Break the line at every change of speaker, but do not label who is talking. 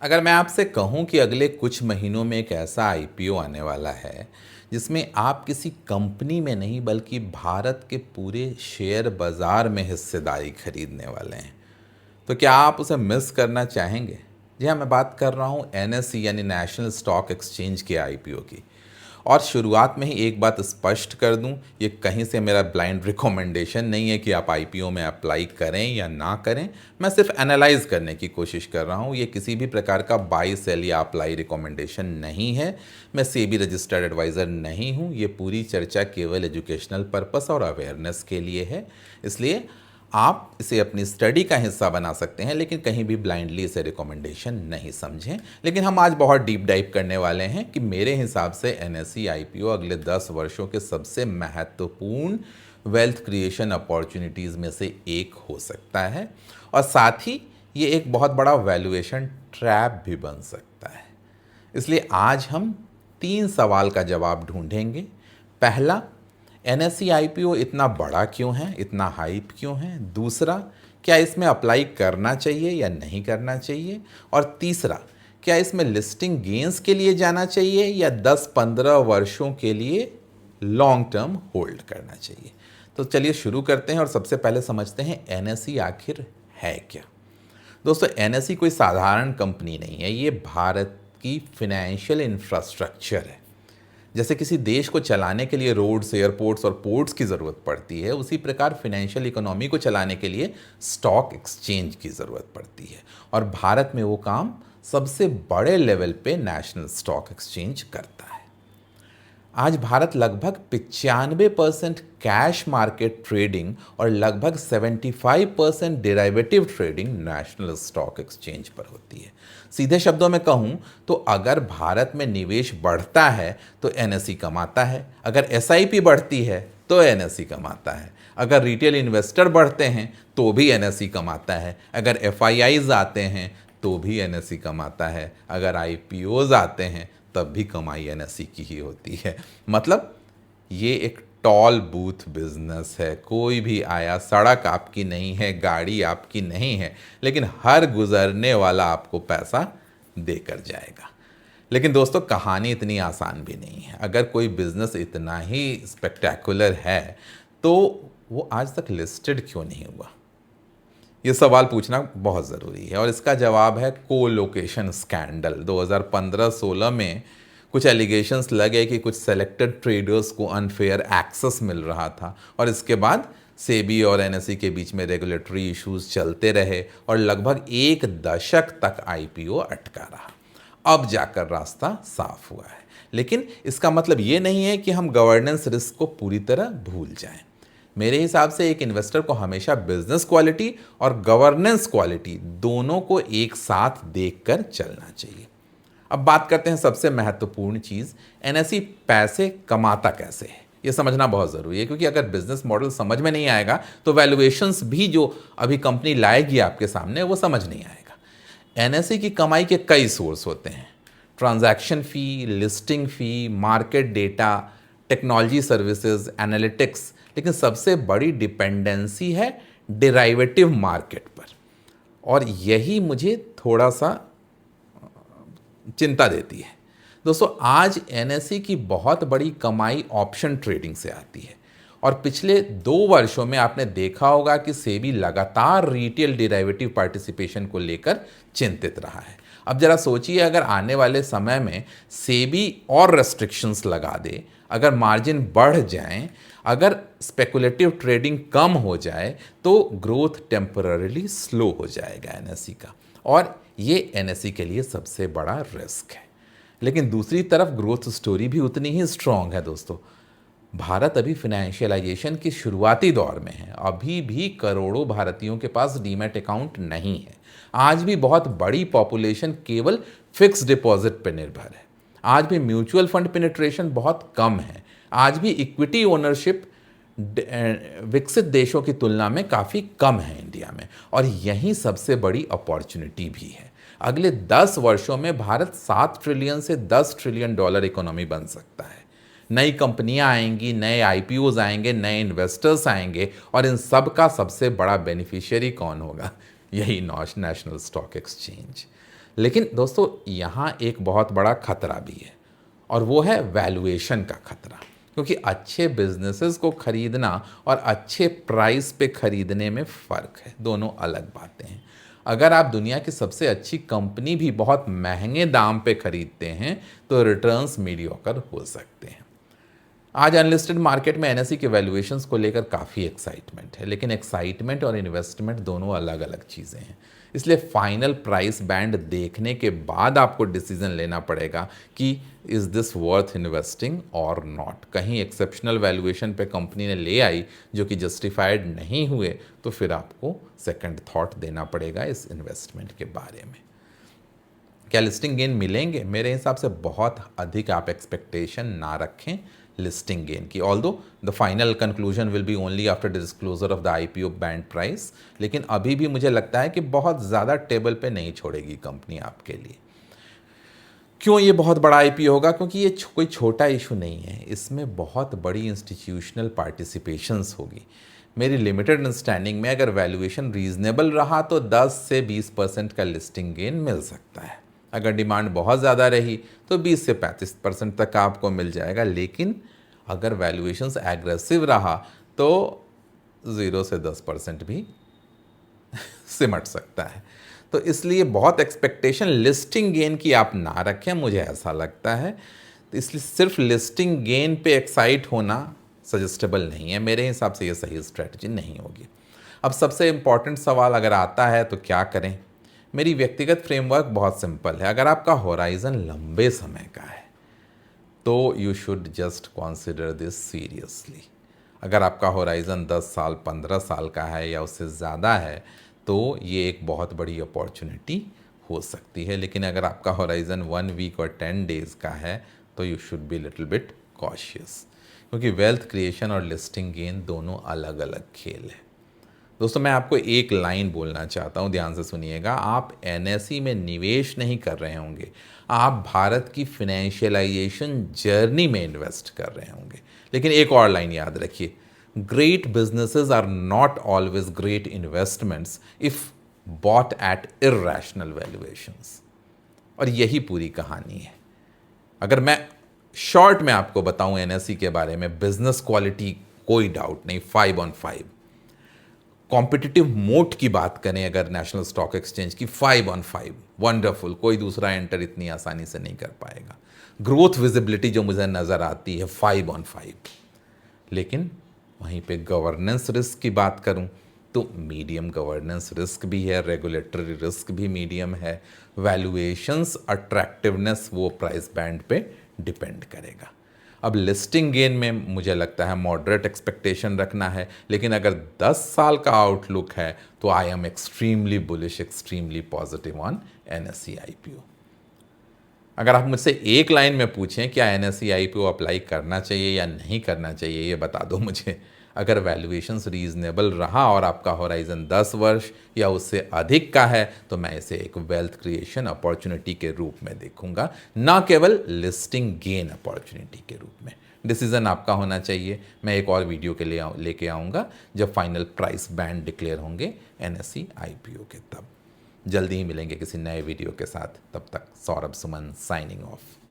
अगर मैं आपसे कहूं कि अगले कुछ महीनों में एक ऐसा आईपीओ आने वाला है जिसमें आप किसी कंपनी में नहीं बल्कि भारत के पूरे शेयर बाजार में हिस्सेदारी खरीदने वाले हैं, तो क्या आप उसे मिस करना चाहेंगे? जी हाँ, मैं बात कर रहा हूँ एनएसई यानी नेशनल स्टॉक एक्सचेंज के आईपीओ की। और शुरुआत में ही एक बात स्पष्ट कर दूं, ये कहीं से मेरा ब्लाइंड रिकमेंडेशन नहीं है कि आप आईपीओ में अप्लाई करें या ना करें। मैं सिर्फ एनालाइज करने की कोशिश कर रहा हूँ। ये किसी भी प्रकार का बाई सेल या अप्लाई रिकमेंडेशन नहीं है। मैं सेबी रजिस्टर्ड एडवाइज़र नहीं हूँ। ये पूरी चर्चा केवल एजुकेशनल पर्पस और अवेयरनेस के लिए है। इसलिए आप इसे अपनी स्टडी का हिस्सा बना सकते हैं, लेकिन कहीं भी ब्लाइंडली इसे रिकमेंडेशन नहीं समझें। लेकिन हम आज बहुत डीप डाइव करने वाले हैं कि मेरे हिसाब से एनएसई आईपीओ अगले 10 वर्षों के सबसे महत्वपूर्ण वेल्थ क्रिएशन अपॉर्चुनिटीज़ में से एक हो सकता है, और साथ ही ये एक बहुत बड़ा वैल्यूएशन ट्रैप भी बन सकता है। इसलिए आज हम 3 सवाल का जवाब ढूंढेंगे। पहला, एनएसई आईपीओ इतना बड़ा क्यों है, इतना हाइप क्यों है? दूसरा, क्या इसमें अप्लाई करना चाहिए या नहीं करना चाहिए? और तीसरा, क्या इसमें लिस्टिंग गेंस के लिए जाना चाहिए या 10-15 वर्षों के लिए लॉन्ग टर्म होल्ड करना चाहिए? तो चलिए शुरू करते हैं और सबसे पहले समझते हैं एनएसई आखिर है क्या। दोस्तों, एनएसई कोई साधारण कंपनी नहीं है। ये भारत की फिनेंशियल इंफ्रास्ट्रक्चर है। जैसे किसी देश को चलाने के लिए रोड्स, एयरपोर्ट्स और पोर्ट्स की ज़रूरत पड़ती है, उसी प्रकार फिनेंशियल इकोनॉमी को चलाने के लिए स्टॉक एक्सचेंज की ज़रूरत पड़ती है। और भारत में वो काम सबसे बड़े लेवल पे नेशनल स्टॉक एक्सचेंज करता है। आज भारत लगभग 95% कैश मार्केट ट्रेडिंग और लगभग 75% derivative trading national stock exchange पर होती है। सीधे शब्दों में कहूं तो अगर भारत में निवेश बढ़ता है तो एनएसई कमाता है, अगर एसआईपी बढ़ती है तो एनएसई कमाता है, अगर रिटेल इन्वेस्टर बढ़ते हैं तो भी एनएसई कमाता है, अगर एफआईआईज आते हैं तो भी एनएसई कमाता है, अगर आईपीओज आते हैं तब भी कमाई एनएसई की ही होती है। मतलब ये एक टॉल बूथ बिजनेस है। कोई भी आया, सड़क आपकी नहीं है, गाड़ी आपकी नहीं है, लेकिन हर गुजरने वाला आपको पैसा देकर जाएगा। लेकिन दोस्तों, कहानी इतनी आसान भी नहीं है। अगर कोई बिजनेस इतना ही स्पेक्टैकुलर है तो वो आज तक लिस्टेड क्यों नहीं हुआ? ये सवाल पूछना बहुत ज़रूरी है, और इसका जवाब है कोलोकेशन स्कैंडल। 2015-16 में कुछ एलिगेशंस लगे कि कुछ सेलेक्टेड ट्रेडर्स को अनफेयर एक्सेस मिल रहा था, और इसके बाद सेबी और एनएसई के बीच में रेगुलेटरी इश्यूज चलते रहे और लगभग 1 दशक तक आईपीओ अटका रहा। अब जाकर रास्ता साफ हुआ है। लेकिन इसका मतलब ये नहीं है कि हम गवर्नेंस रिस्क को पूरी तरह भूल जाएं। मेरे हिसाब से एक इन्वेस्टर को हमेशा बिजनेस क्वालिटी और गवर्नेंस क्वालिटी दोनों को एक साथ देखकर चलना चाहिए। अब बात करते हैं सबसे महत्वपूर्ण चीज़, एनएसई पैसे कमाता कैसे है। ये समझना बहुत ज़रूरी है, क्योंकि अगर बिजनेस मॉडल समझ में नहीं आएगा तो वैल्यूएशंस भी जो अभी कंपनी लाएगी आपके सामने वो समझ नहीं आएगा। एनएसई की कमाई के कई सोर्स होते हैं: transaction fee, listing fee, market data, technology services, analytics. लेकिन सबसे बड़ी डिपेंडेंसी है डेराइवेटिव मार्केट पर, और यही मुझे थोड़ा सा चिंता देती है। दोस्तों, आज एनएसई की बहुत बड़ी कमाई ऑप्शन ट्रेडिंग से आती है, और पिछले 2 वर्षों में आपने देखा होगा कि सेबी लगातार रिटेल डेरिवेटिव पार्टिसिपेशन को लेकर चिंतित रहा है। अब जरा सोचिए, अगर आने वाले समय में सेबी और रेस्ट्रिक्शंस लगा दे, अगर मार्जिन बढ़ जाएं, अगर स्पेकुलेटिव ट्रेडिंग कम हो जाए, तो ग्रोथ टेम्पररीली स्लो हो जाएगा एनएसई का, और ये एनएसई के लिए सबसे बड़ा रिस्क है। लेकिन दूसरी तरफ ग्रोथ स्टोरी भी उतनी ही स्ट्रांग है। दोस्तों, भारत अभी फाइनेंशियलाइजेशन के शुरुआती दौर में है। अभी भी करोड़ों भारतीयों के पास डीमैट अकाउंट नहीं है। आज भी बहुत बड़ी पॉपुलेशन केवल फिक्स डिपॉजिट पर निर्भर है। आज भी म्यूचुअल फंड पेनिट्रेशन बहुत कम है। आज भी इक्विटी ओनरशिप विकसित देशों की तुलना में काफ़ी कम है इंडिया में, और यही सबसे बड़ी अपॉर्चुनिटी भी है। अगले 10 वर्षों में भारत 7 ट्रिलियन से 10 ट्रिलियन डॉलर इकोनॉमी बन सकता है। नई कंपनियां आएंगी, नए आईपीओज आएंगे, नए इन्वेस्टर्स आएंगे, और इन सब का सबसे बड़ा बेनिफिशियरी कौन होगा? यही नेशनल स्टॉक एक्सचेंज। लेकिन दोस्तों यहाँ एक बहुत बड़ा खतरा भी है, और वो है वैल्यूएशन का खतरा। क्योंकि अच्छे बिजनेसेस को खरीदना और अच्छे प्राइस पे खरीदने में फ़र्क है, दोनों अलग बातें हैं। अगर आप दुनिया की सबसे अच्छी कंपनी भी बहुत महंगे दाम पे खरीदते हैं तो रिटर्न्स मीडियोकर हो सकते हैं। आज अनलिस्टेड मार्केट में एनएसई के वैल्यूएशंस को लेकर काफ़ी एक्साइटमेंट है, लेकिन एक्साइटमेंट और इन्वेस्टमेंट दोनों अलग अलग चीज़ें हैं। इसलिए फाइनल प्राइस बैंड देखने के बाद आपको डिसीजन लेना पड़ेगा कि इज़ दिस वर्थ इन्वेस्टिंग और नॉट। कहीं एक्सेप्शनल वैल्यूएशन पे कंपनी ने ले आई जो कि जस्टिफाइड नहीं हुए, तो फिर आपको सेकंड थॉट देना पड़ेगा इस इन्वेस्टमेंट के बारे में। क्या लिस्टिंग गेन मिलेंगे? मेरे हिसाब से बहुत अधिक आप एक्सपेक्टेशन ना रखें लिस्टिंग गेन की, although the final conclusion will be only after disclosure of the IPO band price. लेकिन अभी भी मुझे लगता है कि बहुत ज़्यादा टेबल पे नहीं छोड़ेगी कंपनी आपके लिए। क्यों ये बहुत बड़ा आईपीओ होगा? क्योंकि ये कोई छोटा इशू नहीं है, इसमें बहुत बड़ी इंस्टीट्यूशनल पार्टिसिपेशंस होगी। मेरी लिमिटेड अंडरस्टैंडिंग में अगर वैल्यूएशन रीजनेबल रहा तो 10 से 20% का लिस्टिंग गेन मिल सकता है। अगर डिमांड बहुत ज़्यादा रही तो 20 से 35% तक आपको मिल जाएगा। लेकिन अगर वैल्यूएशंस एग्रेसिव रहा तो 0 से 10% भी सिमट सकता है। तो इसलिए बहुत एक्सपेक्टेशन लिस्टिंग गेन की आप ना रखें, मुझे ऐसा लगता है। तो इसलिए सिर्फ लिस्टिंग गेन पे एक्साइट होना सजेस्टेबल नहीं है, मेरे हिसाब से ये सही स्ट्रेटजी नहीं होगी। अब सबसे इम्पॉर्टेंट सवाल अगर आता है तो क्या करें? मेरी व्यक्तिगत फ्रेमवर्क बहुत सिंपल है। अगर आपका होराइजन लंबे समय का है तो you should just consider this seriously. अगर आपका होराइजन 10 साल 15 साल का है या उससे ज़्यादा है तो ये एक बहुत बड़ी अपॉर्चुनिटी हो सकती है। लेकिन अगर आपका होराइजन 1 वीक और 10 डेज़ का है तो you should be little bit cautious, क्योंकि वेल्थ क्रिएशन और लिस्टिंग गेन दोनों अलग अलग खेल है। दोस्तों मैं आपको एक लाइन बोलना चाहता हूँ, ध्यान से सुनिएगा। आप एनएसई में निवेश नहीं कर रहे होंगे, आप भारत की फिनेंशियलाइजेशन जर्नी में इन्वेस्ट कर रहे होंगे। लेकिन एक और लाइन याद रखिए, great businesses are not always great investments if bought at irrational valuations. और यही पूरी कहानी है। अगर मैं शॉर्ट में आपको बताऊं एनएसई के बारे में, बिजनेस क्वालिटी कोई डाउट नहीं, 5 on 5। कॉम्पिटिटिव मोट की बात करें अगर नेशनल स्टॉक एक्सचेंज की, 5 on 5 वंडरफुल, कोई दूसरा एंटर इतनी आसानी से नहीं कर पाएगा। ग्रोथ विजिबिलिटी जो मुझे नज़र आती है 5 on 5। लेकिन वहीं पे गवर्नेंस रिस्क की बात करूं तो मीडियम गवर्नेंस रिस्क भी है, रेगुलेटरी रिस्क भी मीडियम है। वैल्यूएशंस अट्रैक्टिवनेस वो प्राइस बैंड पे डिपेंड करेगा। अब लिस्टिंग गेन में मुझे लगता है मॉडरेट एक्सपेक्टेशन रखना है। लेकिन अगर 10 साल का आउटलुक है तो I am extremely bullish, extremely positive on NSE IPO. अगर आप मुझसे एक लाइन में पूछें क्या एनएसई आईपीओ अप्लाई करना चाहिए या नहीं करना चाहिए, ये बता दो मुझे। अगर वैल्यूएशंस रीजनेबल रहा और आपका होराइजन 10 वर्ष या उससे अधिक का है तो मैं इसे एक वेल्थ क्रिएशन अपॉर्चुनिटी के रूप में देखूंगा, ना केवल लिस्टिंग गेन अपॉर्चुनिटी के रूप में। डिसीजन आपका होना चाहिए। मैं एक और वीडियो के लिए लेके आऊँगा जब फाइनल प्राइस बैंड डिक्लेयर होंगे एनएसई आईपीओ के। तब जल्दी ही मिलेंगे किसी नए वीडियो के साथ। तब तक सौरभ सुमन साइनिंग ऑफ।